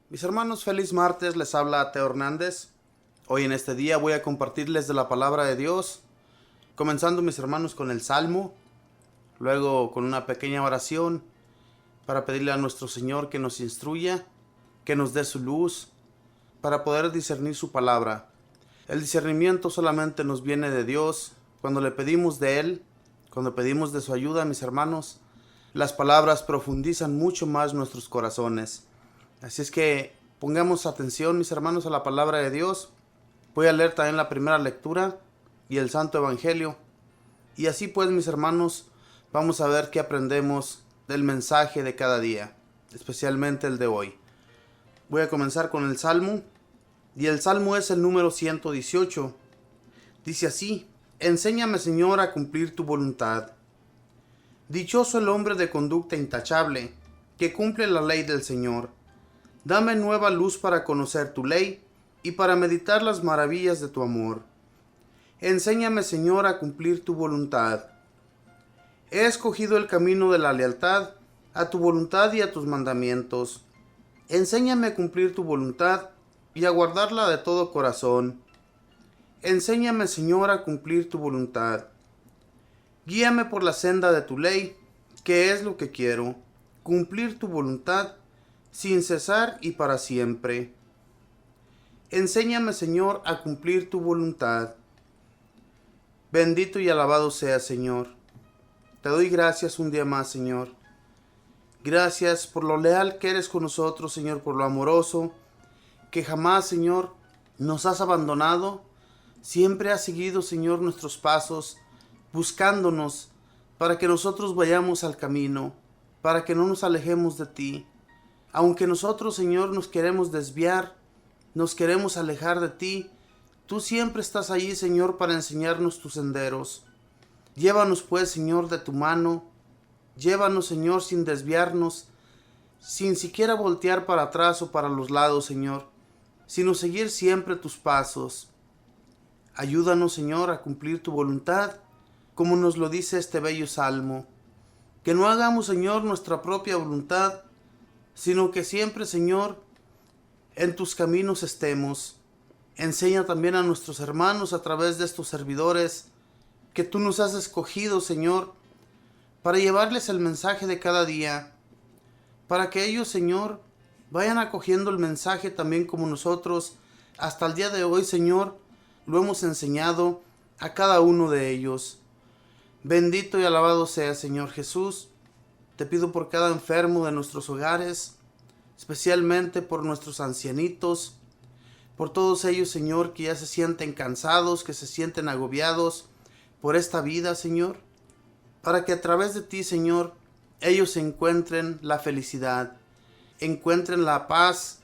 Mis hermanos, feliz martes, les habla Teo Hernández. Hoy en este día voy a compartirles de la palabra de Dios, comenzando mis hermanos con el Salmo, luego con una pequeña oración para pedirle a nuestro Señor que nos instruya, que nos dé su luz, para poder discernir su palabra. El discernimiento solamente nos viene de Dios cuando le pedimos de Él, cuando pedimos de su ayuda, mis hermanos. Las palabras profundizan mucho más nuestros corazones. Así es que pongamos atención, mis hermanos, a la palabra de Dios. Voy a leer también la primera lectura y el Santo Evangelio. Y así pues, mis hermanos, vamos a ver qué aprendemos del mensaje de cada día, especialmente el de hoy. Voy a comenzar con el Salmo. Y el Salmo es el número 118. Dice así: Enséñame, Señor, a cumplir tu voluntad. Dichoso el hombre de conducta intachable, que cumple la ley del Señor. Dame nueva luz para conocer tu ley y para meditar las maravillas de tu amor. Enséñame, Señor, a cumplir tu voluntad. He escogido el camino de la lealtad, a tu voluntad y a tus mandamientos. Enséñame a cumplir tu voluntad y a guardarla de todo corazón. Enséñame, Señor, a cumplir tu voluntad. Guíame por la senda de tu ley, que es lo que quiero, cumplir tu voluntad sin cesar y para siempre. Enséñame, Señor, a cumplir tu voluntad. Bendito y alabado seas, Señor. Te doy gracias un día más, Señor. Gracias por lo leal que eres con nosotros, Señor, por lo amoroso, que jamás, Señor, nos has abandonado. Siempre has seguido, Señor, nuestros pasos, buscándonos para que nosotros vayamos al camino, para que no nos alejemos de ti. Aunque nosotros, Señor, nos queremos desviar, nos queremos alejar de ti, tú siempre estás allí, Señor, para enseñarnos tus senderos. Llévanos, pues, Señor, de tu mano. Llévanos, Señor, sin desviarnos, sin siquiera voltear para atrás o para los lados, Señor, sino seguir siempre tus pasos. Ayúdanos, Señor, a cumplir tu voluntad, como nos lo dice este bello salmo. Que no hagamos, Señor, nuestra propia voluntad, sino que siempre, Señor, en tus caminos estemos. Enseña también a nuestros hermanos a través de estos servidores que tú nos has escogido, Señor, para llevarles el mensaje de cada día, para que ellos, Señor, vayan acogiendo el mensaje también como nosotros, hasta el día de hoy, Señor, lo hemos enseñado a cada uno de ellos. Bendito y alabado sea, Señor Jesús. Te pido por cada enfermo de nuestros hogares, especialmente por nuestros ancianitos, por todos ellos, Señor, que ya se sienten cansados, que se sienten agobiados por esta vida, Señor, para que a través de ti, Señor, ellos encuentren la felicidad, encuentren la paz,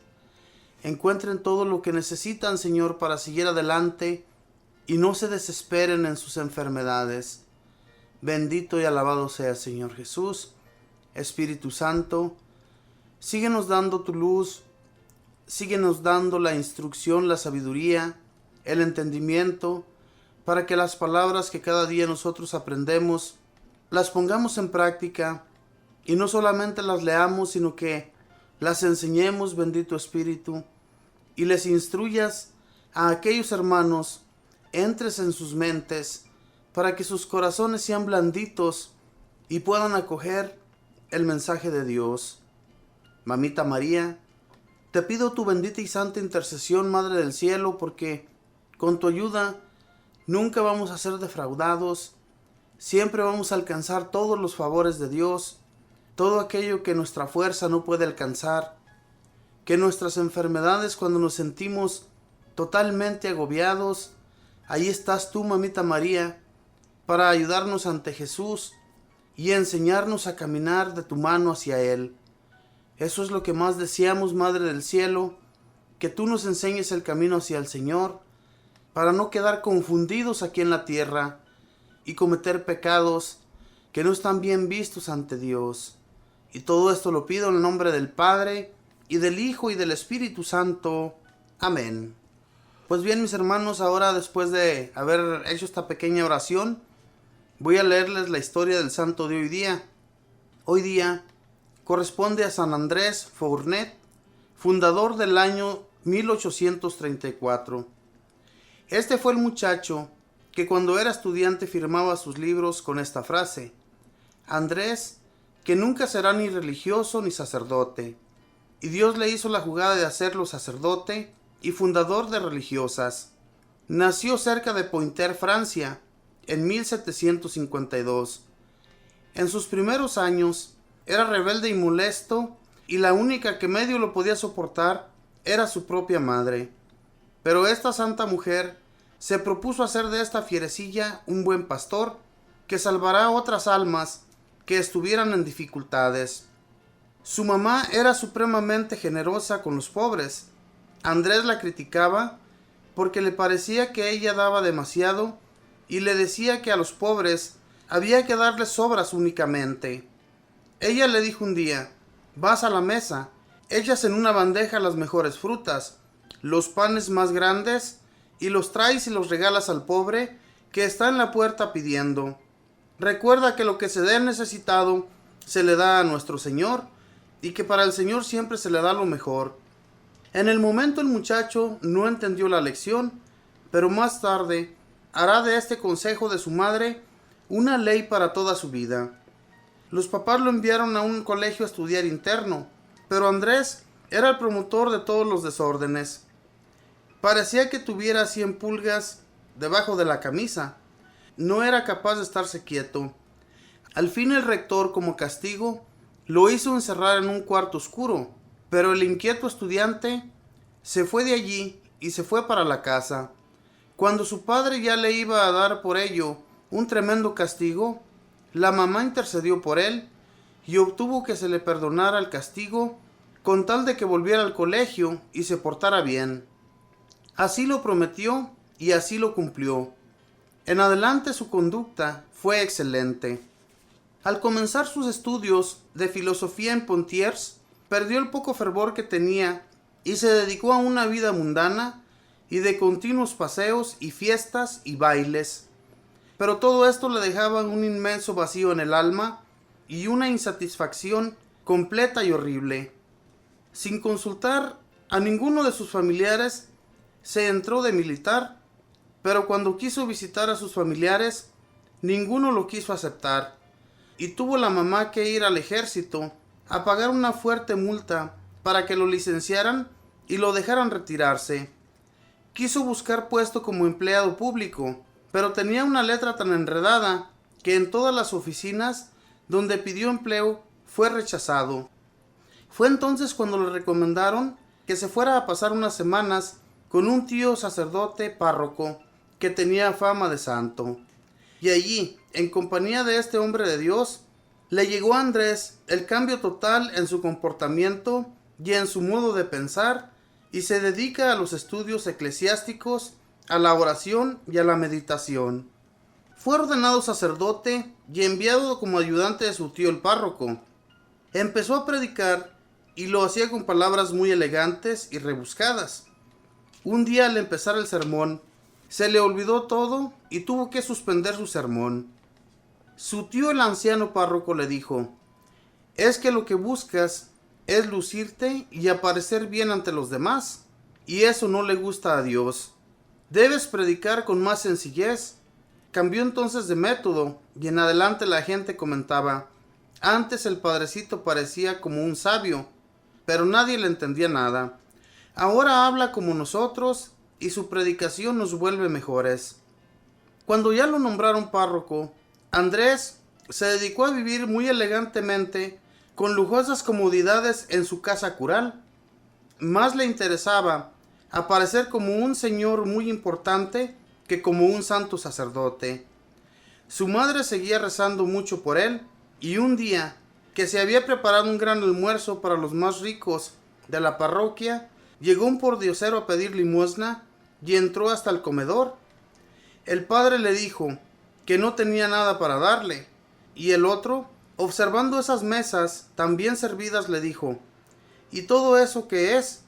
encuentren todo lo que necesitan, Señor, para seguir adelante y no se desesperen en sus enfermedades. Bendito y alabado sea, Señor Jesús. Espíritu Santo, síguenos dando tu luz, síguenos dando la instrucción, la sabiduría, el entendimiento, para que las palabras que cada día nosotros aprendemos, las pongamos en práctica y no solamente las leamos, sino que las enseñemos, bendito Espíritu, y les instruyas a aquellos hermanos, entres en sus mentes, para que sus corazones sean blanditos y puedan acoger el mensaje de Dios. Mamita María, te pido tu bendita y santa intercesión, Madre del Cielo, porque con tu ayuda nunca vamos a ser defraudados, siempre vamos a alcanzar todos los favores de Dios, todo aquello que nuestra fuerza no puede alcanzar, que nuestras enfermedades, cuando nos sentimos totalmente agobiados, ahí estás tú, Mamita María, para ayudarnos ante Jesús y enseñarnos a caminar de tu mano hacia Él. Eso es lo que más deseamos, Madre del Cielo, que tú nos enseñes el camino hacia el Señor, para no quedar confundidos aquí en la tierra y cometer pecados que no están bien vistos ante Dios. Y todo esto lo pido en el nombre del Padre, y del Hijo, y del Espíritu Santo. Amén. Pues bien, mis hermanos, ahora después de haber hecho esta pequeña oración, voy a leerles la historia del santo de hoy día. Hoy día corresponde a San Andrés Fournet, fundador del año 1834. Este fue el muchacho que cuando era estudiante firmaba sus libros con esta frase: Andrés, que nunca será ni religioso ni sacerdote. Y Dios le hizo la jugada de hacerlo sacerdote y fundador de religiosas. Nació cerca de Poitiers, Francia, en 1752. En sus primeros años era rebelde y molesto, y la única que medio lo podía soportar era su propia madre. Pero esta santa mujer se propuso hacer de esta fierecilla un buen pastor que salvará a otras almas que estuvieran en dificultades. Su mamá era supremamente generosa con los pobres. Andrés la criticaba porque le parecía que ella daba demasiado y le decía que a los pobres había que darles sobras únicamente. Ella le dijo un día: vas a la mesa, echas en una bandeja las mejores frutas, los panes más grandes, y los traes y los regalas al pobre que está en la puerta pidiendo. Recuerda que lo que se dé necesitado se le da a nuestro Señor, y que para el Señor siempre se le da lo mejor. En el momento el muchacho no entendió la lección, pero más tarde hará de este consejo de su madre una ley para toda su vida. Los papás lo enviaron a un colegio a estudiar interno, pero Andrés era el promotor de todos los desórdenes. Parecía que tuviera 100 pulgas debajo de la camisa. No era capaz de estarse quieto. Al fin el rector, como castigo, lo hizo encerrar en un cuarto oscuro, pero el inquieto estudiante se fue de allí y se fue para la casa. Cuando su padre ya le iba a dar por ello un tremendo castigo, la mamá intercedió por él y obtuvo que se le perdonara el castigo con tal de que volviera al colegio y se portara bien. Así lo prometió y así lo cumplió. En adelante su conducta fue excelente. Al comenzar sus estudios de filosofía en Poitiers, perdió el poco fervor que tenía y se dedicó a una vida mundana y de continuos paseos y fiestas y bailes. Pero todo esto le dejaba un inmenso vacío en el alma y una insatisfacción completa y horrible. Sin consultar a ninguno de sus familiares, se entró de militar, pero cuando quiso visitar a sus familiares, ninguno lo quiso aceptar, y tuvo la mamá que ir al ejército a pagar una fuerte multa para que lo licenciaran y lo dejaran retirarse. Quiso buscar puesto como empleado público, pero tenía una letra tan enredada que en todas las oficinas donde pidió empleo fue rechazado. Fue entonces cuando le recomendaron que se fuera a pasar unas semanas con un tío sacerdote párroco que tenía fama de santo. Y allí, en compañía de este hombre de Dios, le llegó a Andrés el cambio total en su comportamiento y en su modo de pensar, y se dedica a los estudios eclesiásticos, a la oración y a la meditación. Fue ordenado sacerdote y enviado como ayudante de su tío el párroco. Empezó a predicar y lo hacía con palabras muy elegantes y rebuscadas. Un día, al empezar el sermón, se le olvidó todo y tuvo que suspender su sermón. Su tío el anciano párroco le dijo: es que lo que buscas es lucirte y aparecer bien ante los demás, y eso no le gusta a Dios. Debes predicar con más sencillez. Cambió entonces de método y en adelante la gente comentaba: antes el padrecito parecía como un sabio, pero nadie le entendía nada. Ahora habla como nosotros y su predicación nos vuelve mejores. Cuando ya lo nombraron párroco, Andrés se dedicó a vivir muy elegantemente con lujosas comodidades en su casa cural. Más le interesaba aparecer como un señor muy importante que como un santo sacerdote. Su madre seguía rezando mucho por él, y un día que se había preparado un gran almuerzo para los más ricos de la parroquia, llegó un pordiosero a pedir limosna y entró hasta el comedor. El padre le dijo que no tenía nada para darle, y el otro, observando esas mesas tan bien servidas, le dijo: ¿y todo eso qué es?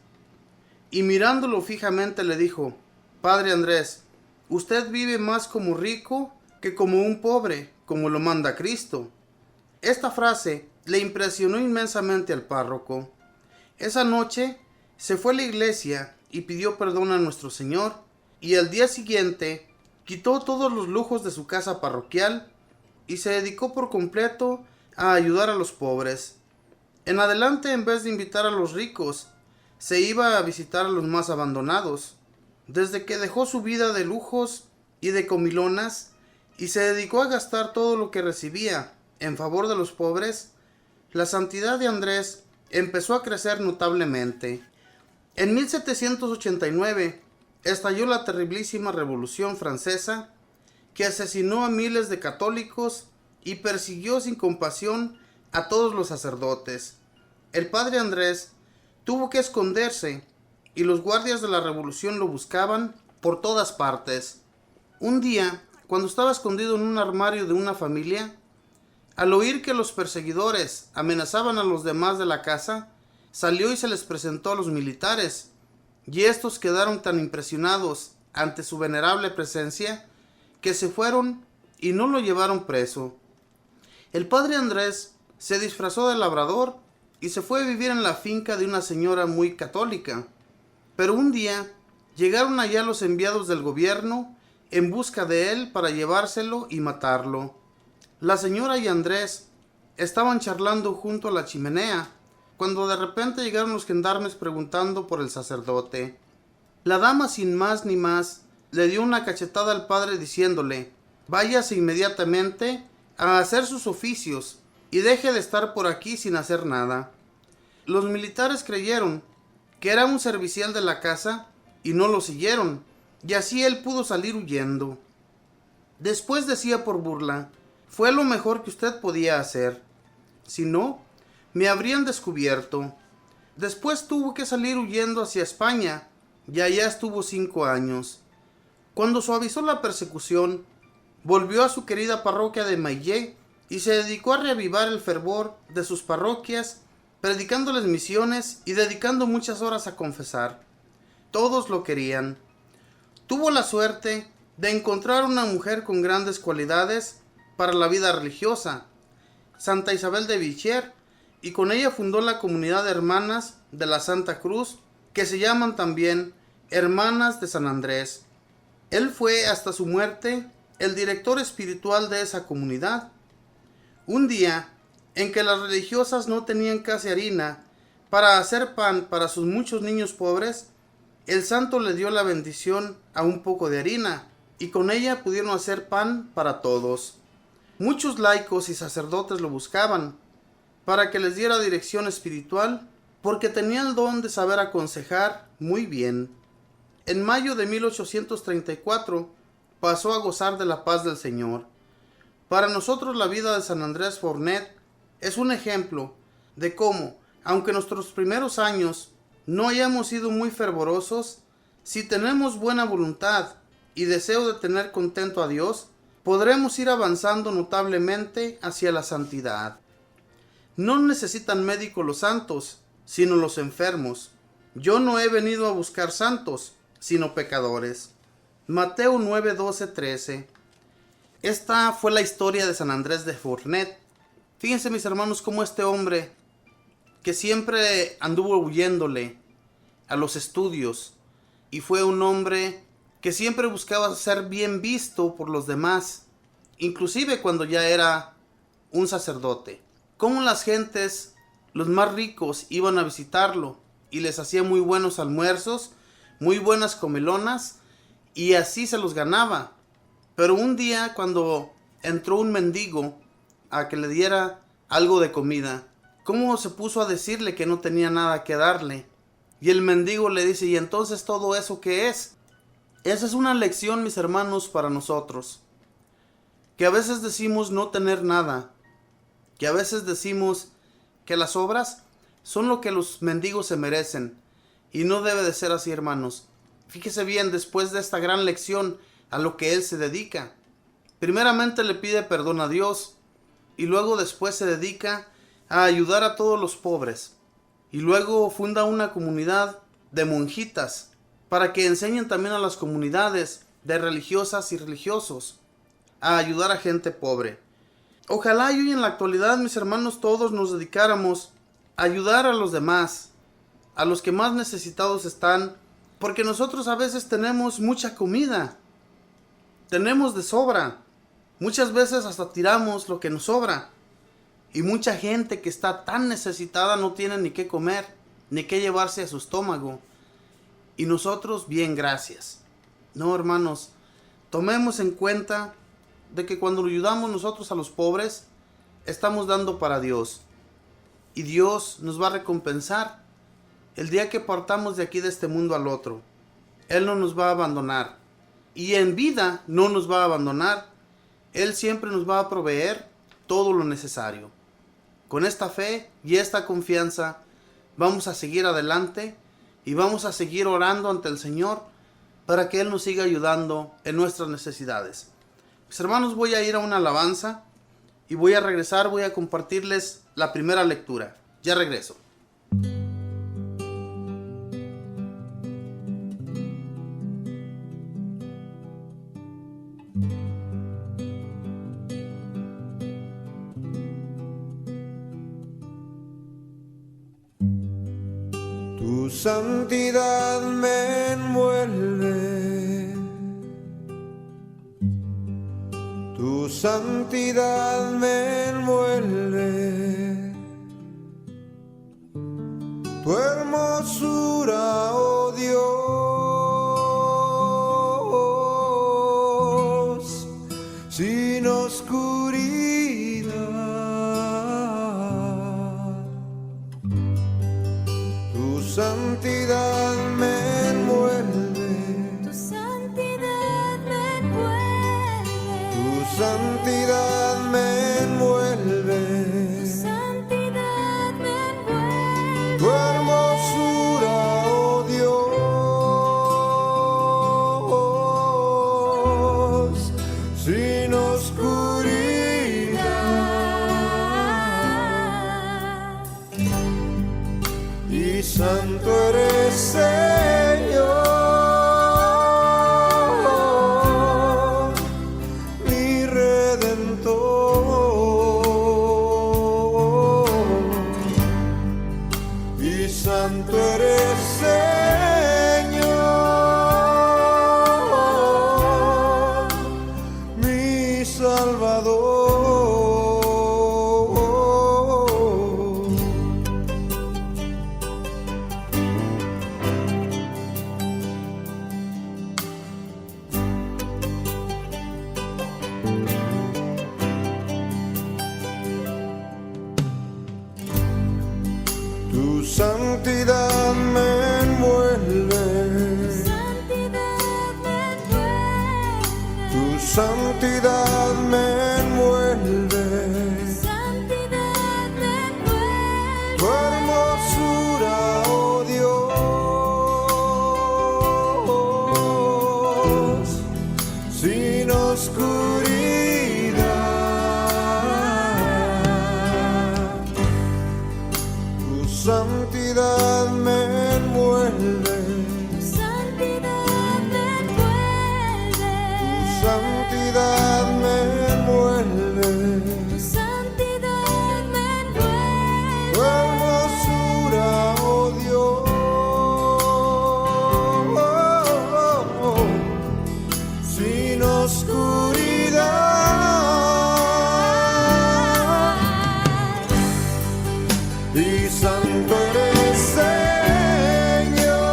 Y mirándolo fijamente le dijo: Padre Andrés, usted vive más como rico que como un pobre, como lo manda Cristo. Esta frase le impresionó inmensamente al párroco. Esa noche se fue a la iglesia y pidió perdón a nuestro Señor, y al día siguiente quitó todos los lujos de su casa parroquial y se dedicó por completo a ayudar a los pobres. En adelante, en vez de invitar a los ricos, se iba a visitar a los más abandonados. Desde que dejó su vida de lujos y de comilonas y se dedicó a gastar todo lo que recibía en favor de los pobres, la santidad de Andrés empezó a crecer notablemente. En 1789 estalló la terribilísima Revolución Francesa, que asesinó a miles de católicos y persiguió sin compasión a todos los sacerdotes. El padre Andrés tuvo que esconderse y los guardias de la revolución lo buscaban por todas partes. Un día, cuando estaba escondido en un armario de una familia, al oír que los perseguidores amenazaban a los demás de la casa, salió y se les presentó a los militares, y estos quedaron tan impresionados ante su venerable presencia que se fueron y no lo llevaron preso. El padre Andrés se disfrazó de labrador y se fue a vivir en la finca de una señora muy católica. Pero un día llegaron allá los enviados del gobierno en busca de él para llevárselo y matarlo. La señora y Andrés estaban charlando junto a la chimenea cuando de repente llegaron los gendarmes preguntando por el sacerdote. La dama, sin más ni más, le dio una cachetada al padre diciéndole: váyase inmediatamente a hacer sus oficios y deje de estar por aquí sin hacer nada. Los militares creyeron que era un servicial de la casa y no lo siguieron, y así él pudo salir huyendo. Después decía por burla: fue lo mejor que usted podía hacer. Si no, me habrían descubierto. Después tuvo que salir huyendo hacia España, y allá estuvo 5 años. Cuando suavizó la persecución, volvió a su querida parroquia de Maillé y se dedicó a reavivar el fervor de sus parroquias, predicándoles misiones y dedicando muchas horas a confesar. Todos lo querían. Tuvo la suerte de encontrar una mujer con grandes cualidades para la vida religiosa, Santa Isabel de Vichier, y con ella fundó la comunidad de hermanas de la Santa Cruz, que se llaman también Hermanas de San Andrés. Él fue hasta su muerte el director espiritual de esa comunidad. Un día, en que las religiosas no tenían casi harina para hacer pan para sus muchos niños pobres, el santo le dio la bendición a un poco de harina, y con ella pudieron hacer pan para todos. Muchos laicos y sacerdotes lo buscaban para que les diera dirección espiritual, porque tenía el don de saber aconsejar muy bien. En mayo de 1834 pasó a gozar de la paz del Señor. Para nosotros la vida de San Andrés Fornet es un ejemplo de cómo, aunque nuestros primeros años no hayamos sido muy fervorosos, si tenemos buena voluntad y deseo de tener contento a Dios, podremos ir avanzando notablemente hacia la santidad. No necesitan médico los santos, sino los enfermos. Yo no he venido a buscar santos, sino pecadores. Mateo 9, 12, 13. Esta fue la historia de San Andrés de Fornet. Fíjense, mis hermanos, cómo este hombre, que siempre anduvo huyéndole a los estudios, y fue un hombre que siempre buscaba ser bien visto por los demás, inclusive cuando ya era un sacerdote. Cómo las gentes, los más ricos, iban a visitarlo y les hacía muy buenos almuerzos, muy buenas comelonas, y así se los ganaba. Pero un día, cuando entró un mendigo a que le diera algo de comida, cómo se puso a decirle que no tenía nada que darle. Y el mendigo le dice: ¿y entonces todo eso qué es? Esa es una lección, mis hermanos, para nosotros. Que a veces decimos no tener nada. Que a veces decimos que las obras son lo que los mendigos se merecen. Y no debe de ser así, hermanos. Fíjese bien, después de esta gran lección, a lo que él se dedica. Primeramente le pide perdón a Dios, y luego después se dedica a ayudar a todos los pobres. Y luego funda una comunidad de monjitas para que enseñen también a las comunidades de religiosas y religiosos a ayudar a gente pobre. Ojalá y hoy en la actualidad, mis hermanos, todos nos dedicáramos a ayudar a los demás, a los que más necesitados están, porque nosotros a veces tenemos mucha comida, tenemos de sobra, muchas veces hasta tiramos lo que nos sobra, y mucha gente que está tan necesitada no tiene ni qué comer, ni qué llevarse a su estómago, y nosotros bien, gracias. No, hermanos, tomemos en cuenta de que cuando ayudamos nosotros a los pobres, estamos dando para Dios, y Dios nos va a recompensar el día que partamos de aquí, de este mundo al otro. Él no nos va a abandonar, y en vida no nos va a abandonar. Él siempre nos va a proveer todo lo necesario. Con esta fe y esta confianza vamos a seguir adelante y vamos a seguir orando ante el Señor para que Él nos siga ayudando en nuestras necesidades. Mis hermanos, voy a ir a una alabanza y voy a regresar, voy a compartirles la primera lectura. Ya regreso. Tu santidad me envuelve, tu santidad me envuelve, tu hermosura, oh Dios, sin oscuridad. Tu santidad me envuelve, tu santidad me envuelve, tu santidad me envuelve, tu santidad me envuelve, tu hermosura, oh Dios, sin oscuridad. Y santo eres, Señor, mi Redentor. Y santo eres, Señor, mi Salvador. Tu santidad me envuelve, tu santidad me envuelve, tu santidad me envuelve, tu santidad me envuelve, tu hermosura, oh Dios, sin oscuridad. Tu santidad me envuelve, tu santidad me envuelve, tu santidad me envuelve, tu santidad me envuelve, tu hermosura, oh Dios, sin oscuridad. Y santo eres, Señor,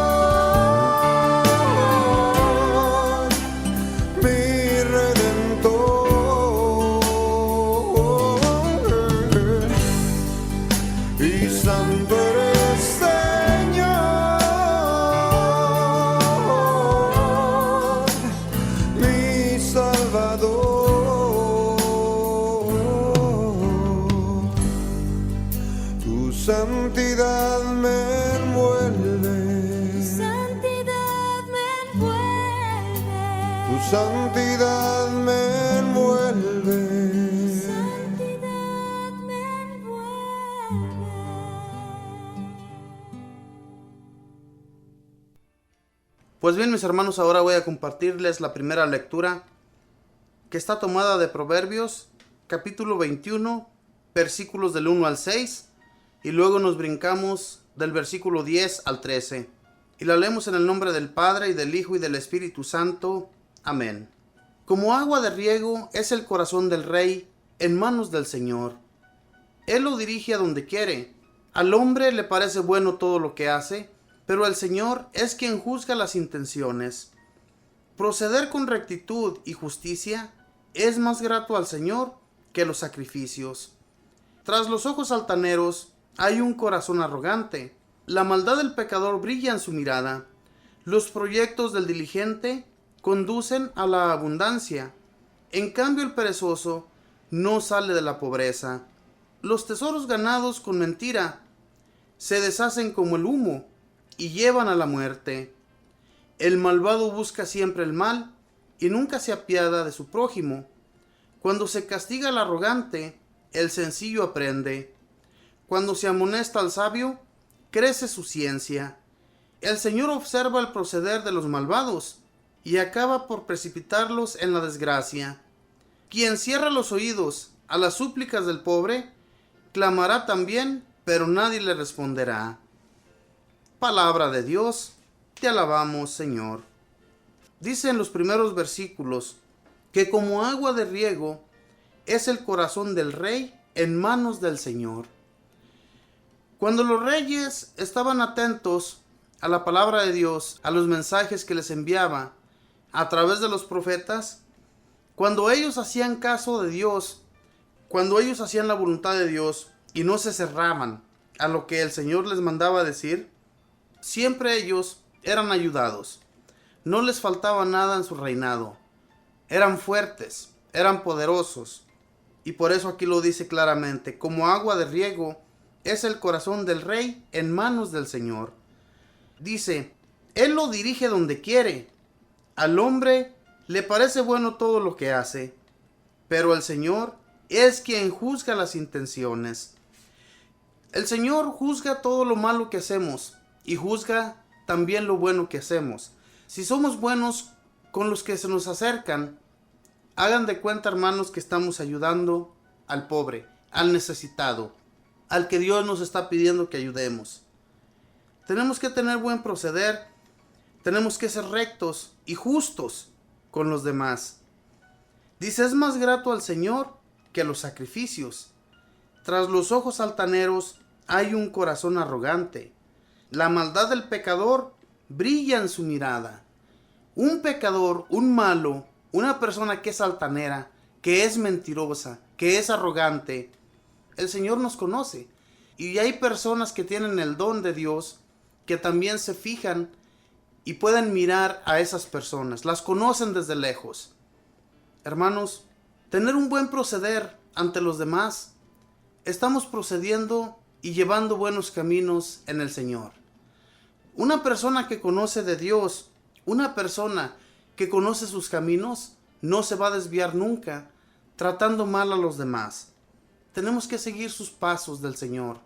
mi Redentor. Y santo eres, Señor, mi Salvador. Tu santidad me envuelve, tu santidad me envuelve, tu santidad me envuelve, tu santidad me envuelve. Pues bien, mis hermanos, ahora voy a compartirles la primera lectura, que está tomada de Proverbios, capítulo 21, versículos del 1 al 6, y luego nos brincamos del versículo 10 al 13. Y la leemos en el nombre del Padre, y del Hijo, y del Espíritu Santo. Amén. Como agua de riego es el corazón del rey en manos del Señor. Él lo dirige a donde quiere. Al hombre le parece bueno todo lo que hace, pero el Señor es quien juzga las intenciones. Proceder con rectitud y justicia es más grato al Señor que los sacrificios. Tras los ojos altaneros hay un corazón arrogante. La maldad del pecador brilla en su mirada. Los proyectos del diligente conducen a la abundancia. En cambio, el perezoso no sale de la pobreza. Los tesoros ganados con mentira se deshacen como el humo y llevan a la muerte. El malvado busca siempre el mal y nunca se apiada de su prójimo. Cuando se castiga al arrogante, el sencillo aprende. Cuando se amonesta al sabio, crece su ciencia. El Señor observa el proceder de los malvados y acaba por precipitarlos en la desgracia. Quien cierra los oídos a las súplicas del pobre, clamará también, pero nadie le responderá. Palabra de Dios, te alabamos, Señor. Dice en los primeros versículos que como agua de riego es el corazón del rey en manos del Señor. Cuando los reyes estaban atentos a la palabra de Dios, a los mensajes que les enviaba a través de los profetas, cuando ellos hacían caso de Dios, cuando ellos hacían la voluntad de Dios y no se cerraban a lo que el Señor les mandaba decir, siempre ellos eran ayudados. No les faltaba nada en su reinado. Eran fuertes, eran poderosos. Y por eso aquí lo dice claramente, como agua de riego es el corazón del rey en manos del Señor. Dice, Él lo dirige donde quiere. Al hombre le parece bueno todo lo que hace, pero el Señor es quien juzga las intenciones. El Señor juzga todo lo malo que hacemos y juzga también lo bueno que hacemos. Si somos buenos con los que se nos acercan, hagan de cuenta, hermanos, que estamos ayudando al pobre, al necesitado, al que Dios nos está pidiendo que ayudemos. Tenemos que tener buen proceder, tenemos que ser rectos y justos con los demás. Dice, es más grato al Señor que los sacrificios. Tras los ojos altaneros hay un corazón arrogante. La maldad del pecador brilla en su mirada. Un pecador, un malo, una persona que es altanera, que es mentirosa, que es arrogante, el Señor nos conoce. Y hay personas que tienen el don de Dios, que también se fijan y pueden mirar a esas personas, las conocen desde lejos. Hermanos, tener un buen proceder ante los demás, estamos procediendo y llevando buenos caminos en el Señor. Una persona que conoce de Dios, una persona que conoce sus caminos, no se va a desviar nunca tratando mal a los demás. Tenemos que seguir sus pasos del Señor.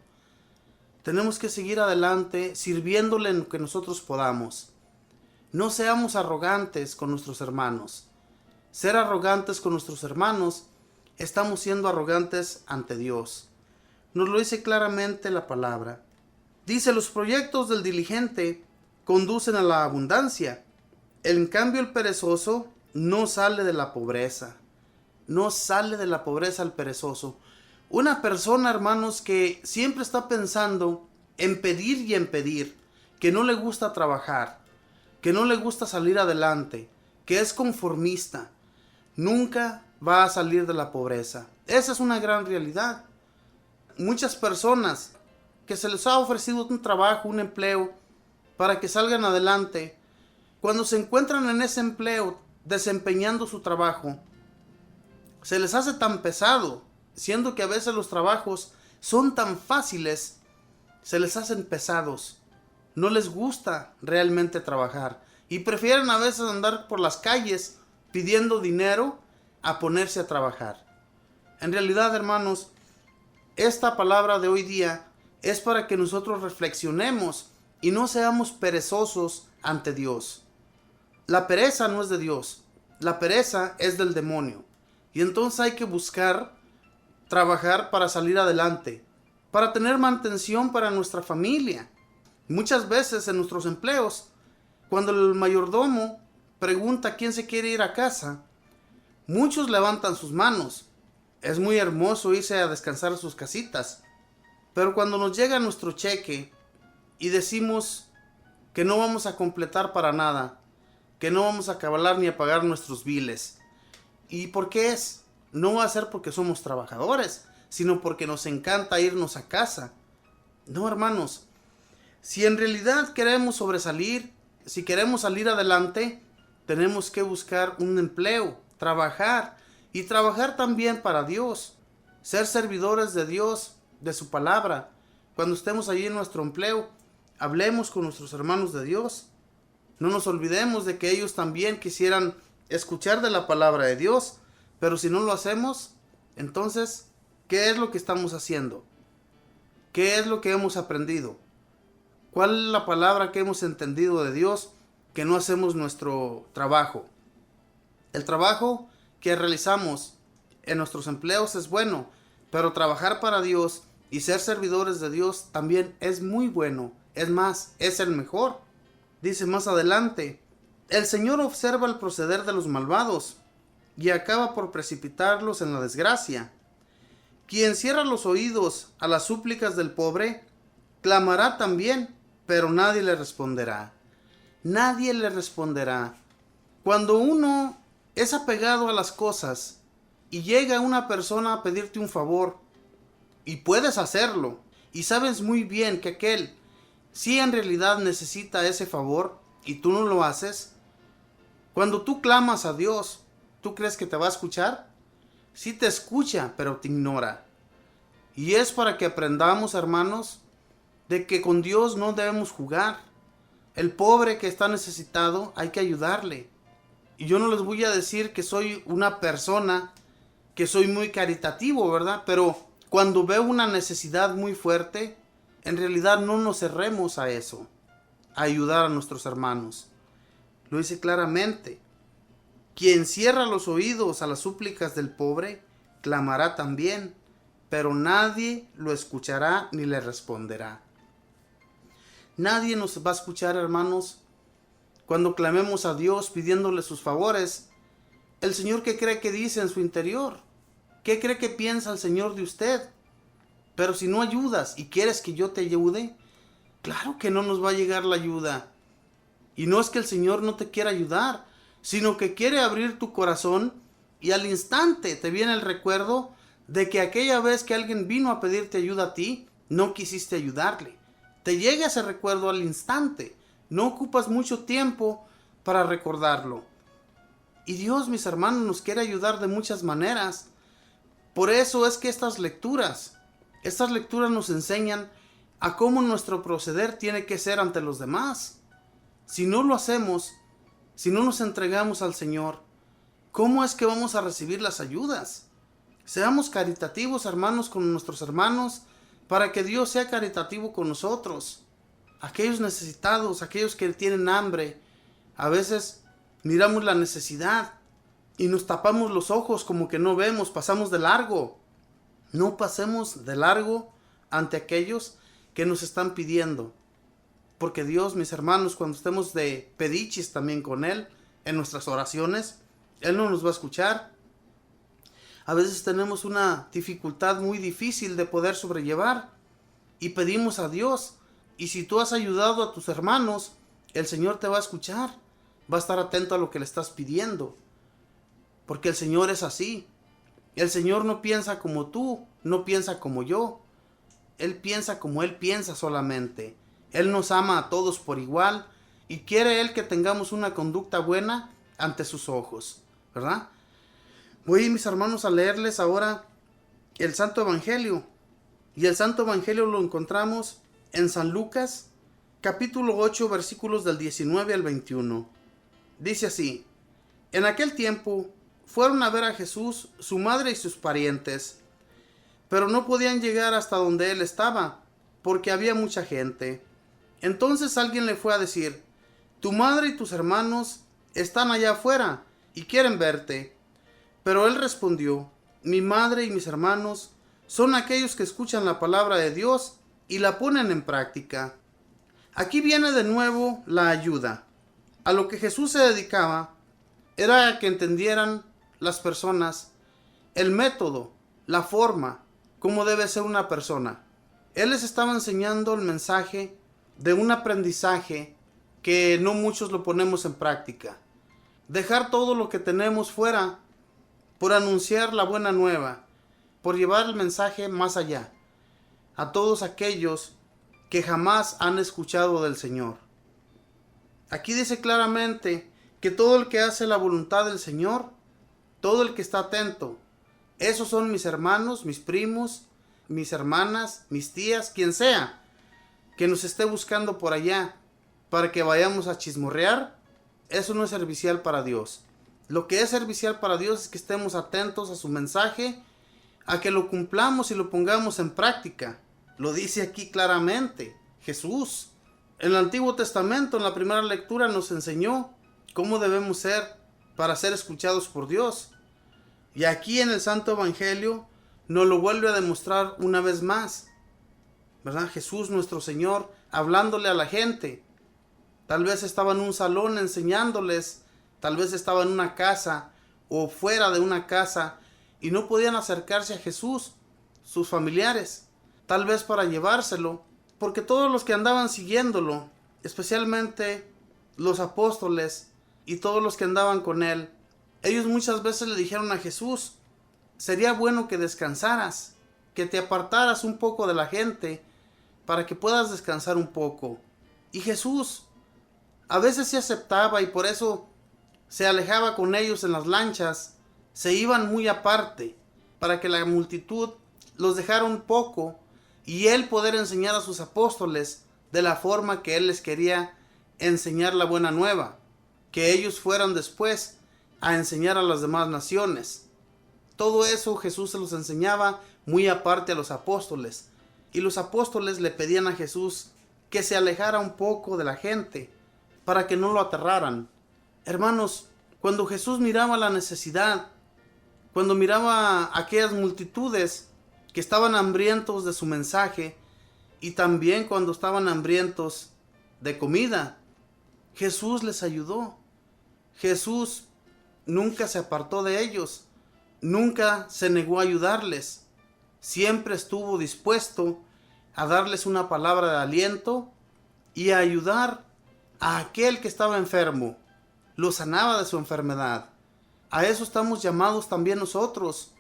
Tenemos que seguir adelante sirviéndole en lo que nosotros podamos. No seamos arrogantes con nuestros hermanos. Ser arrogantes con nuestros hermanos, estamos siendo arrogantes ante Dios. Nos lo dice claramente la palabra. Dice, los proyectos del diligente conducen a la abundancia. En cambio, el perezoso no sale de la pobreza. No sale de la pobreza el perezoso. Una persona, hermanos, que siempre está pensando en pedir y en pedir, que no le gusta trabajar, que no le gusta salir adelante, que es conformista, nunca va a salir de la pobreza. Esa es una gran realidad. Muchas personas que se les ha ofrecido un trabajo, un empleo, para que salgan adelante, cuando se encuentran en ese empleo, desempeñando su trabajo, se les hace tan pesado, siendo que a veces los trabajos son tan fáciles, se les hacen pesados. No les gusta realmente trabajar y prefieren a veces andar por las calles pidiendo dinero a ponerse a trabajar. En realidad, hermanos, esta palabra de hoy día es para que nosotros reflexionemos y no seamos perezosos ante Dios. La pereza no es de Dios, la pereza es del demonio. Y entonces hay que buscar trabajar para salir adelante, para tener mantención para nuestra familia, Muchas veces en nuestros empleos, cuando el mayordomo pregunta quién se quiere ir a casa, muchos levantan sus manos. Es muy hermoso irse a descansar a sus casitas. Pero cuando nos llega nuestro cheque y decimos que no vamos a completar para nada, que no vamos a acabar ni a pagar nuestros biles. ¿Y por qué es? No va a ser porque somos trabajadores, sino porque nos encanta irnos a casa. No, hermanos. Si en realidad queremos sobresalir, si queremos salir adelante, tenemos que buscar un empleo, trabajar y trabajar también para Dios. Ser servidores de Dios, de su palabra. Cuando estemos allí en nuestro empleo, hablemos con nuestros hermanos de Dios. No nos olvidemos de que ellos también quisieran escuchar de la palabra de Dios, pero si no lo hacemos, entonces, ¿qué es lo que estamos haciendo? ¿Qué es lo que hemos aprendido? ¿Cuál es la palabra que hemos entendido de Dios que no hacemos nuestro trabajo? El trabajo que realizamos en nuestros empleos es bueno, pero trabajar para Dios y ser servidores de Dios también es muy bueno. Es más, es el mejor. Dice más adelante, el Señor observa el proceder de los malvados y acaba por precipitarlos en la desgracia. Quien cierra los oídos a las súplicas del pobre, clamará también, pero nadie le responderá. Nadie le responderá. Cuando uno es apegado a las cosas y llega una persona a pedirte un favor, y puedes hacerlo, y sabes muy bien que aquel si en realidad necesita ese favor y tú no lo haces, cuando tú clamas a Dios, ¿tú crees que te va a escuchar? Sí te escucha, pero te ignora. Y es para que aprendamos, hermanos, de que con Dios no debemos jugar. El pobre que está necesitado hay que ayudarle. Y yo no les voy a decir que soy una persona que soy muy caritativo, ¿verdad? Pero cuando veo una necesidad muy fuerte, en realidad no nos cerremos a eso, a ayudar a nuestros hermanos. Lo dice claramente. Quien cierra los oídos a las súplicas del pobre, clamará también, pero nadie lo escuchará ni le responderá. Nadie nos va a escuchar, hermanos, cuando clamemos a Dios pidiéndole sus favores. El Señor, ¿qué cree que dice en su interior? ¿Qué cree que piensa el Señor de usted? Pero si no ayudas y quieres que yo te ayude, claro que no nos va a llegar la ayuda. Y no es que el Señor no te quiera ayudar, sino que quiere abrir tu corazón y al instante te viene el recuerdo de que aquella vez que alguien vino a pedirte ayuda a ti, no quisiste ayudarle. Te llega ese recuerdo al instante. No ocupas mucho tiempo para recordarlo. Y Dios, mis hermanos, nos quiere ayudar de muchas maneras. Por eso es que estas lecturas nos enseñan a cómo nuestro proceder tiene que ser ante los demás. Si no lo hacemos, si no nos entregamos al Señor, ¿cómo es que vamos a recibir las ayudas? Seamos caritativos, hermanos, con nuestros hermanos, para que Dios sea caritativo con nosotros. Aquellos necesitados, aquellos que tienen hambre, a veces miramos la necesidad y nos tapamos los ojos como que no vemos, pasamos de largo. No pasemos de largo ante aquellos que nos están pidiendo. Porque Dios, mis hermanos, cuando estemos de pediches también con Él, en nuestras oraciones, Él no nos va a escuchar. A veces tenemos una dificultad muy difícil de poder sobrellevar y pedimos a Dios. Y si tú has ayudado a tus hermanos, el Señor te va a escuchar. Va a estar atento a lo que le estás pidiendo. Porque el Señor es así. El Señor no piensa como tú, no piensa como yo. Él piensa como Él piensa solamente. Él nos ama a todos por igual y quiere Él que tengamos una conducta buena ante sus ojos, ¿verdad? Voy, mis hermanos, a leerles ahora el Santo Evangelio. Y el Santo Evangelio lo encontramos en San Lucas, capítulo 8, versículos del 19 al 21. Dice así: en aquel tiempo fueron a ver a Jesús su madre y sus parientes, pero no podían llegar hasta donde él estaba, porque había mucha gente. Entonces alguien le fue a decir: tu madre y tus hermanos están allá afuera y quieren verte. Pero él respondió: mi madre y mis hermanos son aquellos que escuchan la palabra de Dios y la ponen en práctica. Aquí viene de nuevo la ayuda. A lo que Jesús se dedicaba era a que entendieran las personas el método, la forma, cómo debe ser una persona. Él les estaba enseñando el mensaje de un aprendizaje que no muchos lo ponemos en práctica. Dejar todo lo que tenemos fuera por anunciar la buena nueva, por llevar el mensaje más allá, a todos aquellos que jamás han escuchado del Señor. Aquí dice claramente que todo el que hace la voluntad del Señor, todo el que está atento, esos son mis hermanos, mis primos, mis hermanas, mis tías, quien sea, que nos esté buscando por allá para que vayamos a chismorrear. Eso no es servicial para Dios. Lo que es servicial para Dios es que estemos atentos a su mensaje, a que lo cumplamos y lo pongamos en práctica. Lo dice aquí claramente Jesús. En el Antiguo Testamento, en la primera lectura, nos enseñó cómo debemos ser para ser escuchados por Dios. Y aquí en el Santo Evangelio nos lo vuelve a demostrar una vez más, ¿verdad? Jesús nuestro Señor hablándole a la gente. Tal vez estaba en un salón enseñándoles, tal vez estaba en una casa o fuera de una casa y no podían acercarse a Jesús, sus familiares, tal vez para llevárselo, porque todos los que andaban siguiéndolo, especialmente los apóstoles y todos los que andaban con él, ellos muchas veces le dijeron a Jesús: sería bueno que descansaras, que te apartaras un poco de la gente para que puedas descansar un poco. Y Jesús a veces se aceptaba y por eso se alejaba con ellos en las lanchas, se iban muy aparte para que la multitud los dejara un poco y él poder enseñar a sus apóstoles de la forma que él les quería enseñar la buena nueva, que ellos fueran después a enseñar a las demás naciones. Todo eso Jesús se los enseñaba muy aparte a los apóstoles, y los apóstoles le pedían a Jesús que se alejara un poco de la gente para que no lo aterraran. Hermanos, cuando Jesús miraba la necesidad, cuando miraba a aquellas multitudes que estaban hambrientos de su mensaje y también cuando estaban hambrientos de comida, Jesús les ayudó. Jesús nunca se apartó de ellos, nunca se negó a ayudarles, siempre estuvo dispuesto a darles una palabra de aliento y a ayudar a aquel que estaba enfermo, lo sanaba de su enfermedad. A eso estamos llamados también nosotros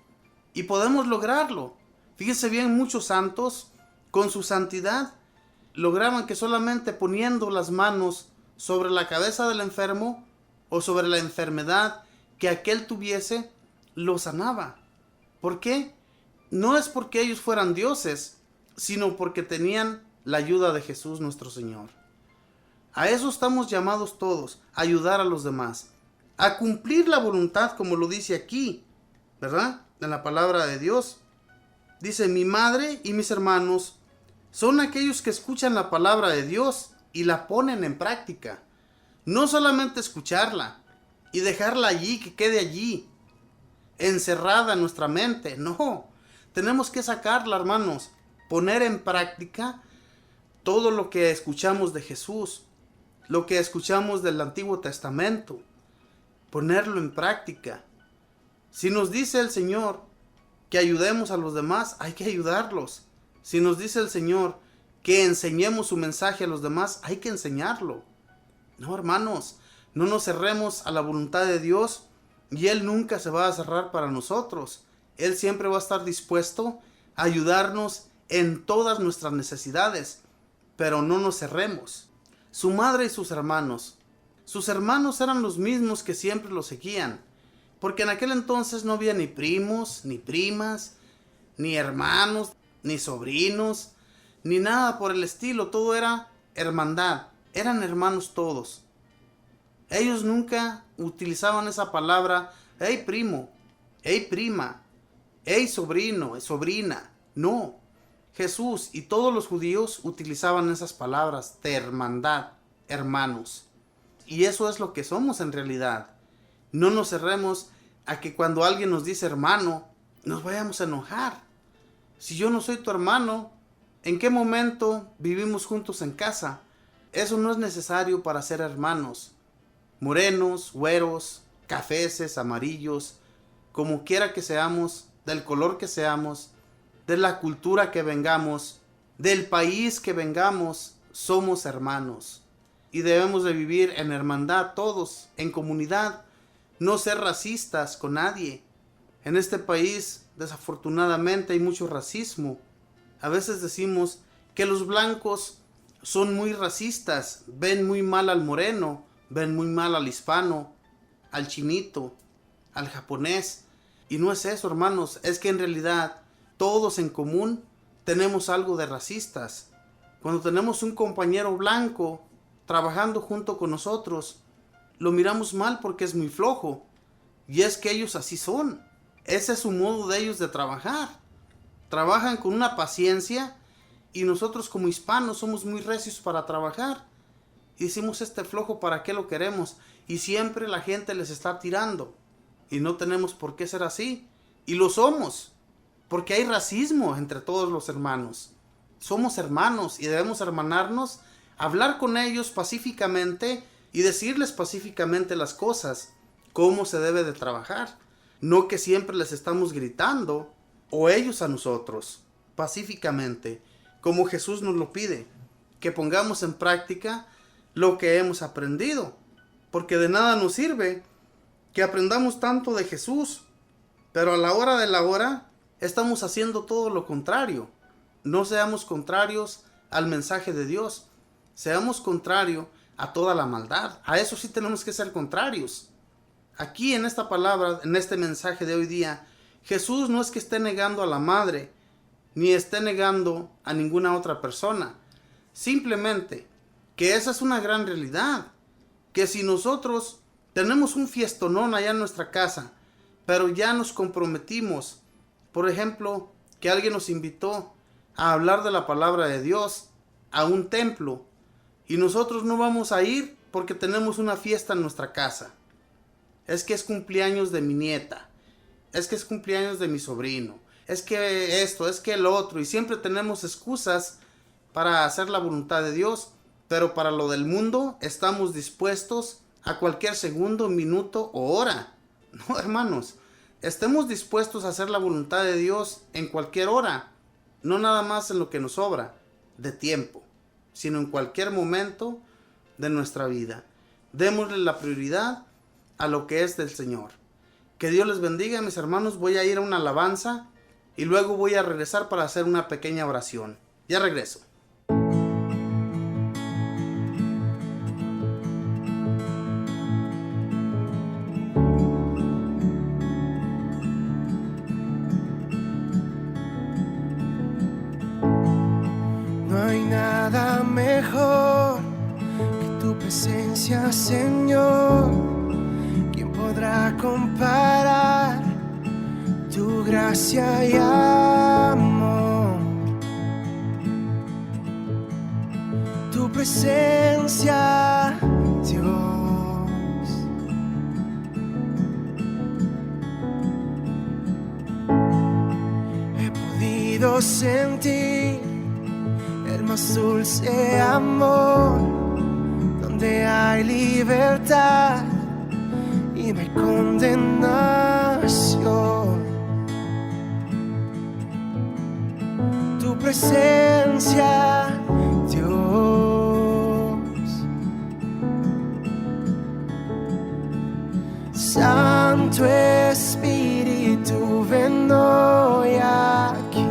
y podemos lograrlo. Fíjense bien, muchos santos con su santidad lograban que solamente poniendo las manos sobre la cabeza del enfermo o sobre la enfermedad que aquel tuviese, lo sanaba. ¿Por qué? No es porque ellos fueran dioses, sino porque tenían la ayuda de Jesús nuestro Señor. A eso estamos llamados todos, a ayudar a los demás, a cumplir la voluntad como lo dice aquí, ¿verdad? En la palabra de Dios. Dice: mi madre y mis hermanos son aquellos que escuchan la palabra de Dios y la ponen en práctica. No solamente escucharla y dejarla allí, que quede allí, encerrada en nuestra mente. No, tenemos que sacarla, hermanos, poner en práctica todo lo que escuchamos de Jesús, lo que escuchamos del Antiguo Testamento, ponerlo en práctica. Si nos dice el Señor que ayudemos a los demás, hay que ayudarlos. Si nos dice el Señor que enseñemos su mensaje a los demás, hay que enseñarlo. No, hermanos, no nos cerremos a la voluntad de Dios y Él nunca se va a cerrar para nosotros. Él siempre va a estar dispuesto a ayudarnos en todas nuestras necesidades, pero no nos cerremos. Su madre y sus hermanos eran los mismos que siempre lo seguían, porque en aquel entonces no había ni primos, ni primas, ni hermanos, ni sobrinos, ni nada por el estilo. Todo era hermandad, eran hermanos todos. Ellos nunca utilizaban esa palabra: hey primo, hey prima, hey sobrino, sobrina. No, Jesús y todos los judíos utilizaban esas palabras de hermandad, hermanos. Y eso es lo que somos en realidad. No nos cerremos a que cuando alguien nos dice hermano, nos vayamos a enojar. Si yo no soy tu hermano, ¿en qué momento vivimos juntos en casa? Eso no es necesario para ser hermanos. Morenos, güeros, cafeses, amarillos, como quiera que seamos, del color que seamos, de la cultura que vengamos, del país que vengamos, somos hermanos. Y debemos de vivir en hermandad todos, en comunidad, no ser racistas con nadie. En este país, desafortunadamente, hay mucho racismo. A veces decimos que los blancos son muy racistas, ven muy mal al moreno, ven muy mal al hispano, al chinito, al japonés. Y no es eso, hermanos, es que en realidad todos en común tenemos algo de racistas. Cuando tenemos un compañero blanco trabajando junto con nosotros, lo miramos mal porque es muy flojo. Y es que ellos así son. Ese es su modo de ellos de trabajar. Trabajan con una paciencia y nosotros como hispanos somos muy recios para trabajar. Y decimos, este flojo, ¿para qué lo queremos? Y siempre la gente les está tirando. Y no tenemos por qué ser así. Y lo somos. Porque hay racismo entre todos los hermanos. Somos hermanos y debemos hermanarnos, hablar con ellos pacíficamente y decirles pacíficamente las cosas, cómo se debe de trabajar. No que siempre les estamos gritando, o ellos a nosotros, pacíficamente, como Jesús nos lo pide, que pongamos en práctica lo que hemos aprendido, porque de nada nos sirve que aprendamos tanto de Jesús, pero a la hora de la hora estamos haciendo todo lo contrario. No seamos contrarios al mensaje de Dios, seamos contrarios a toda la maldad. A eso sí tenemos que ser contrarios. Aquí en esta palabra, en este mensaje de hoy día, Jesús no es que esté negando a la madre, ni esté negando a ninguna otra persona. Simplemente que esa es una gran realidad. Que si nosotros tenemos un fiestonón allá en nuestra casa, pero ya nos comprometimos, por ejemplo, que alguien nos invitó a hablar de la palabra de Dios a un templo, y nosotros no vamos a ir porque tenemos una fiesta en nuestra casa. Es que es cumpleaños de mi nieta, es que es cumpleaños de mi sobrino, es que esto, es que el otro, y siempre tenemos excusas para hacer la voluntad de Dios, pero para lo del mundo estamos dispuestos a cualquier segundo, minuto o hora. No, hermanos, estemos dispuestos a hacer la voluntad de Dios en cualquier hora, no nada más en lo que nos sobra de tiempo, sino en cualquier momento de nuestra vida. Démosle la prioridad a lo que es del Señor. Que Dios les bendiga, mis hermanos. Voy a ir a una alabanza y luego voy a regresar para hacer una pequeña oración. Ya regreso. No hay nada mejor que tu presencia, Señor. ¿Quién podrá comparar tu gracia y amor? Tu presencia, Dios. He podido sentir el más dulce amor, donde hay libertad y no hay condenación. Tu presencia, Dios. Santo Espíritu, ven hoy aquí.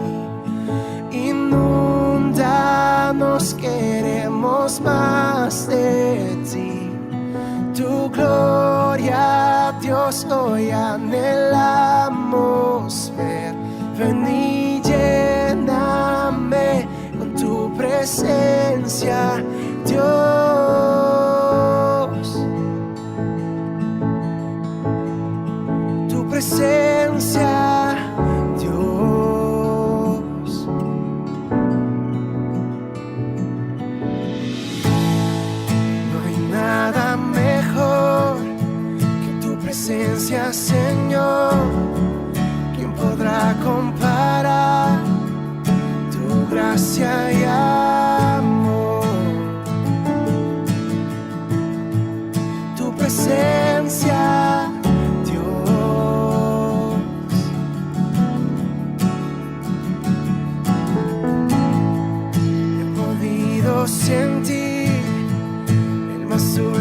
Inúndanos, queremos más de ti. Tu gloria, Dios, hoy anhelamos ver. Ven y lléname con tu presencia, Dios. Tu presencia, Dios. No hay nada mejor que tu presencia, Señor. ¿Quién podrá comparar tu gracia y amor?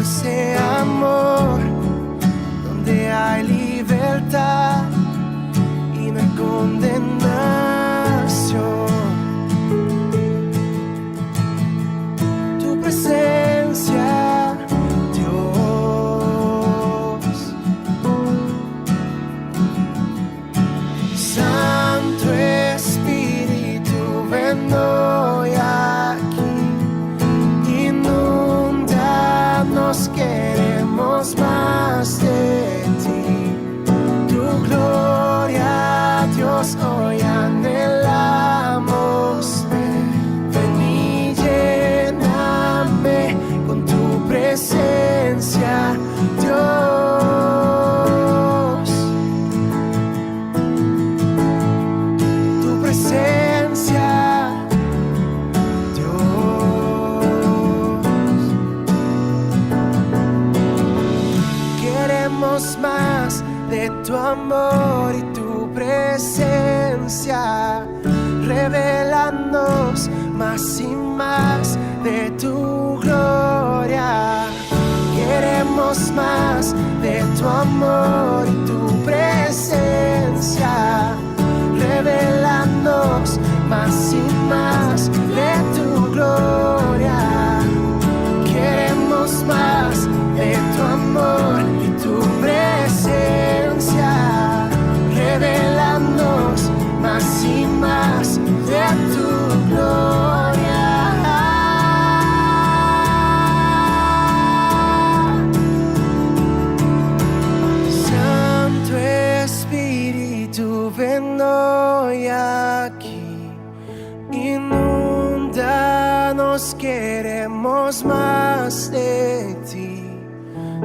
dulce amor, donde hay libertad y no hay condenación. Tu presencia, Dios. Santo Espíritu, ven hoy aquí, inúndanos, queremos más de ti. Tu gloria, Dios, hoy anhelamos ver. Ven y lléname con tu presencia, Dios. Tu presencia, Dios. Queremos más de tu amor y tu presencia, revelándonos más y más de tu gloria. Queremos más de tu amor y tu presencia, revelándonos más y más de tu gloria. Queremos más de tu amor y tu presencia, revelándonos más y más de tu gloria. Santo Espíritu, ven hoy aquí, inúndanos, queremos más de ti.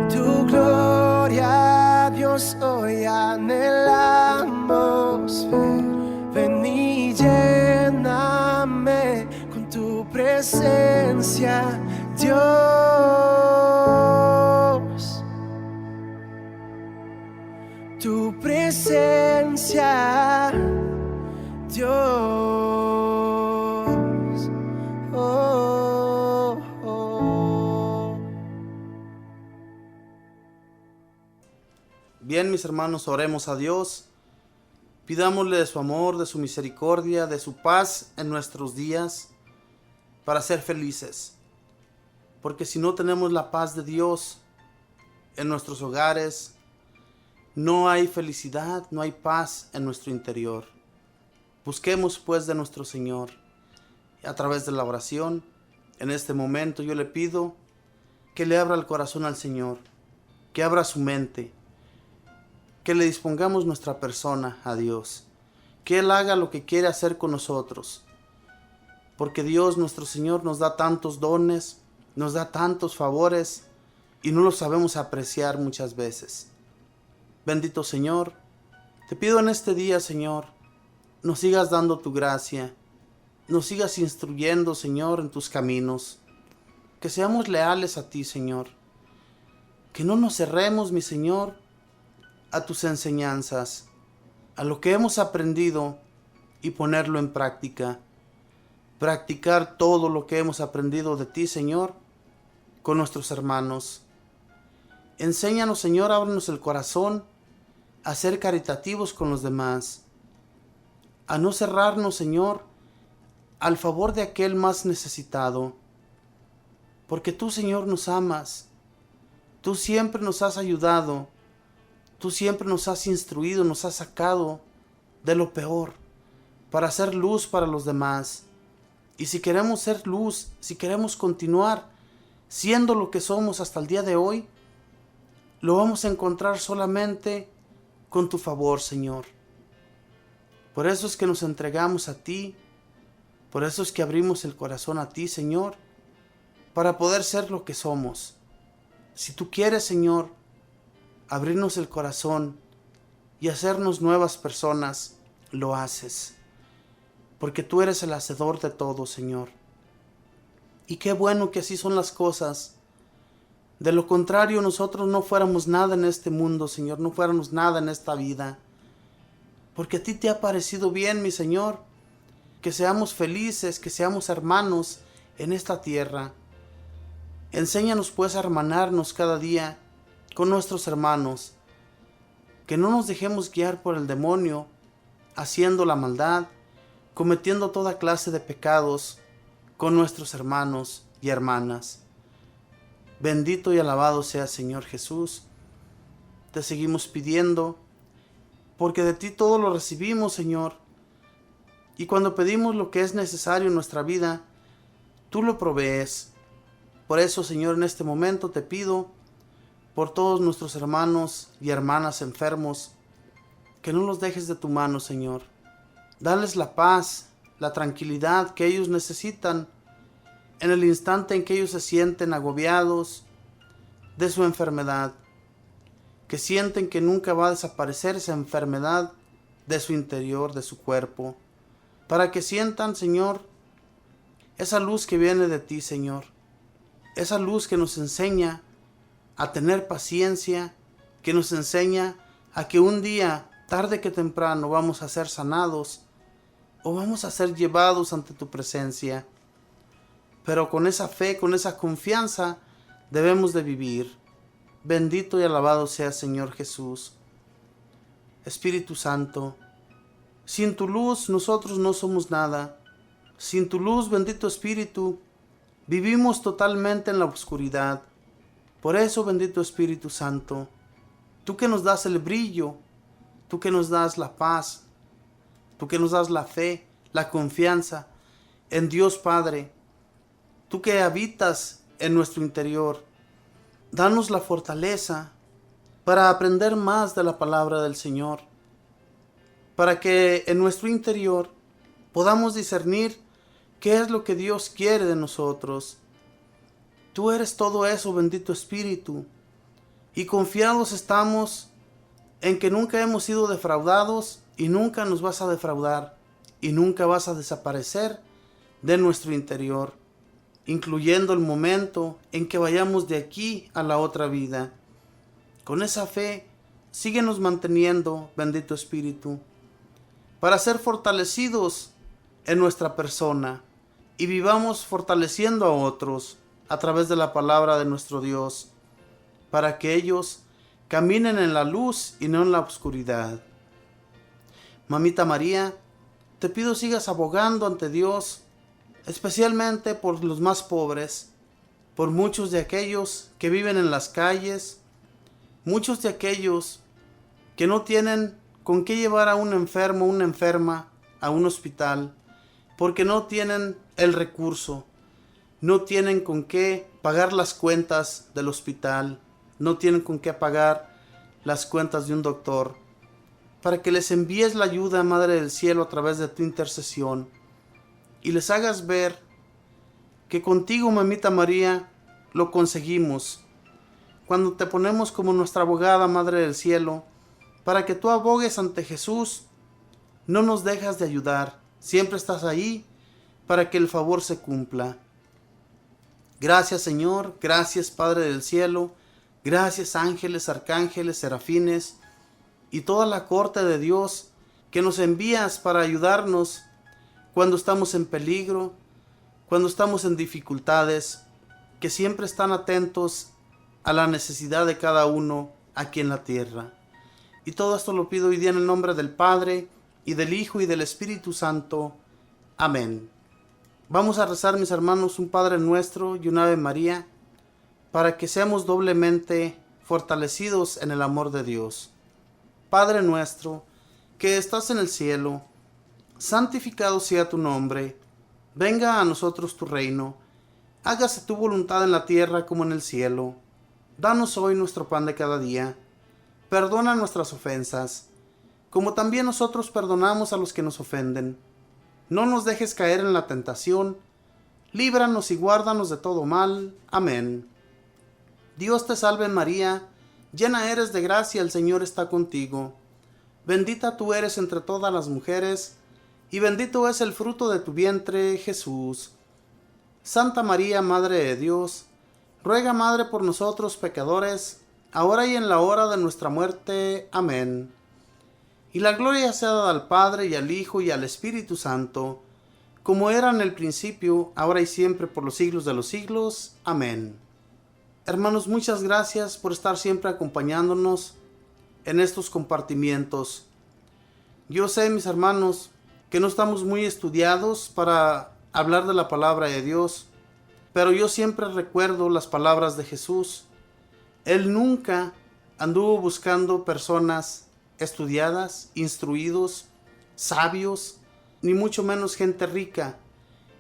Tu gloria, Dios, hoy anhelamos ver. Ven y lléname con tu presencia, Dios. Tu presencia, Dios. Oh, oh. Bien, mis hermanos, oremos a Dios. Pidámosle de su amor, de su misericordia, de su paz en nuestros días para ser felices. Porque si no tenemos la paz de Dios en nuestros hogares, no hay felicidad, no hay paz en nuestro interior. Busquemos pues de nuestro Señor. Y a través de la oración, en este momento yo le pido que le abra el corazón al Señor, que abra su mente, que le dispongamos nuestra persona a Dios, que Él haga lo que quiere hacer con nosotros. Porque Dios, nuestro Señor, nos da tantos dones, nos da tantos favores y no los sabemos apreciar muchas veces. Bendito Señor, te pido en este día, Señor, nos sigas dando tu gracia, nos sigas instruyendo, Señor, en tus caminos, que seamos leales a ti, Señor, que no nos cerremos, mi Señor, a tus enseñanzas, a lo que hemos aprendido y ponerlo en práctica, practicar todo lo que hemos aprendido de ti, Señor, con nuestros hermanos. Enséñanos, Señor, ábrenos el corazón a ser caritativos con los demás, a no cerrarnos, Señor, al favor de aquel más necesitado, porque tú, Señor, nos amas, tú siempre nos has ayudado, tú siempre nos has instruido, nos has sacado de lo peor para hacer luz para los demás. Y si queremos ser luz, si queremos continuar siendo lo que somos hasta el día de hoy, lo vamos a encontrar solamente con tu favor, Señor. Por eso es que nos entregamos a ti, por eso es que abrimos el corazón a ti, Señor, para poder ser lo que somos. Si tú quieres, Señor, abrirnos el corazón y hacernos nuevas personas, lo haces, porque tú eres el hacedor de todo, Señor. Y qué bueno que así son las cosas. De lo contrario, nosotros no fuéramos nada en este mundo, Señor, no fuéramos nada en esta vida. Porque a ti te ha parecido bien, mi Señor, que seamos felices, que seamos hermanos en esta tierra. Enséñanos pues a hermanarnos cada día con nuestros hermanos, que no nos dejemos guiar por el demonio, haciendo la maldad, cometiendo toda clase de pecados con nuestros hermanos y hermanas. Bendito y alabado sea Señor Jesús. Te seguimos pidiendo, porque de ti todo lo recibimos, Señor. Y cuando pedimos lo que es necesario en nuestra vida, tú lo provees. Por eso, Señor, en este momento te pido por todos nuestros hermanos y hermanas enfermos, que no los dejes de tu mano, Señor. Dales la paz, la tranquilidad que ellos necesitan en el instante en que ellos se sienten agobiados de su enfermedad, que sienten que nunca va a desaparecer esa enfermedad de su interior, de su cuerpo, para que sientan, Señor, esa luz que viene de ti, Señor, esa luz que nos enseña a tener paciencia, que nos enseña a que un día, tarde que temprano, vamos a ser sanados o vamos a ser llevados ante tu presencia. Pero con esa fe, con esa confianza, debemos de vivir. Bendito y alabado sea Señor Jesús. Espíritu Santo, sin tu luz nosotros no somos nada. Sin tu luz, bendito Espíritu, vivimos totalmente en la oscuridad. Por eso, bendito Espíritu Santo, tú que nos das el brillo, tú que nos das la paz, tú que nos das la fe, la confianza en Dios Padre, tú que habitas en nuestro interior, danos la fortaleza para aprender más de la palabra del Señor, para que en nuestro interior podamos discernir qué es lo que Dios quiere de nosotros. Tú eres todo eso, bendito Espíritu, y confiados estamos en que nunca hemos sido defraudados y nunca nos vas a defraudar y nunca vas a desaparecer de nuestro interior, incluyendo el momento en que vayamos de aquí a la otra vida. Con esa fe, síguenos manteniendo, bendito Espíritu, para ser fortalecidos en nuestra persona y vivamos fortaleciendo a otros a través de la palabra de nuestro Dios, para que ellos caminen en la luz y no en la oscuridad. Mamita María, te pido sigas abogando ante Dios, especialmente por los más pobres, por muchos de aquellos que viven en las calles, muchos de aquellos que no tienen con qué llevar a un enfermo o una enferma a un hospital, porque no tienen el recurso, no tienen con qué pagar las cuentas del hospital, no tienen con qué pagar las cuentas de un doctor, para que les envíes la ayuda, Madre del Cielo, a través de tu intercesión, y les hagas ver que contigo, Mamita María, lo conseguimos, cuando te ponemos como nuestra abogada, Madre del Cielo, para que tú abogues ante Jesús. No nos dejas de ayudar, siempre estás ahí para que el favor se cumpla. Gracias, Señor, gracias, Padre del Cielo, gracias, ángeles, arcángeles, serafines y toda la corte de Dios que nos envías para ayudarnos cuando estamos en peligro, cuando estamos en dificultades, que siempre están atentos a la necesidad de cada uno aquí en la tierra. Y todo esto lo pido hoy día en el nombre del Padre, y del Hijo, y del Espíritu Santo. Amén. Vamos a rezar, mis hermanos, un Padre Nuestro y una Ave María, para que seamos doblemente fortalecidos en el amor de Dios. Padre nuestro, que estás en el cielo, santificado sea tu nombre. Venga a nosotros tu reino. Hágase tu voluntad en la tierra como en el cielo. Danos hoy nuestro pan de cada día. Perdona nuestras ofensas, como también nosotros perdonamos a los que nos ofenden. No nos dejes caer en la tentación. Líbranos y guárdanos de todo mal. Amén. Dios te salve María, llena eres de gracia, el Señor está contigo. Bendita tú eres entre todas las mujeres, y bendito es el fruto de tu vientre, Jesús. Santa María, Madre de Dios, ruega, Madre, por nosotros pecadores, ahora y en la hora de nuestra muerte. Amén. Y la gloria sea dada al Padre, y al Hijo, y al Espíritu Santo, como era en el principio, ahora y siempre, por los siglos de los siglos. Amén. Hermanos, muchas gracias por estar siempre acompañándonos en estos compartimientos. Yo sé, mis hermanos, que no estamos muy estudiados para hablar de la palabra de Dios, pero yo siempre recuerdo las palabras de Jesús. Él nunca anduvo buscando personas estudiadas, instruidos, sabios, ni mucho menos gente rica.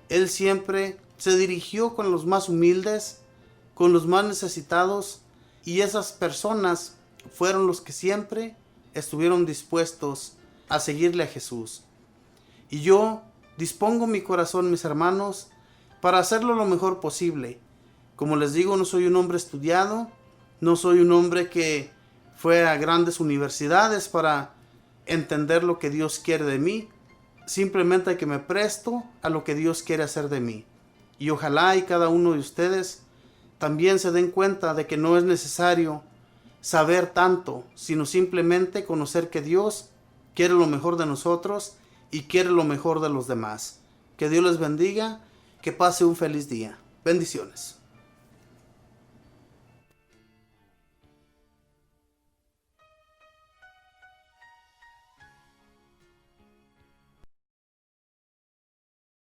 Él siempre se dirigió con los más humildes, con los más necesitados, y esas personas fueron los que siempre estuvieron dispuestos a seguirle a Jesús. Y yo dispongo mi corazón, mis hermanos, para hacerlo lo mejor posible. Como les digo, no soy un hombre estudiado, no soy un hombre que fue a grandes universidades para entender lo que Dios quiere de mí. Simplemente que me presto a lo que Dios quiere hacer de mí. Y ojalá y cada uno de ustedes también se den cuenta de que no es necesario saber tanto, sino simplemente conocer que Dios quiere lo mejor de nosotros y quiere lo mejor de los demás. Que Dios les bendiga, que pase un feliz día. Bendiciones.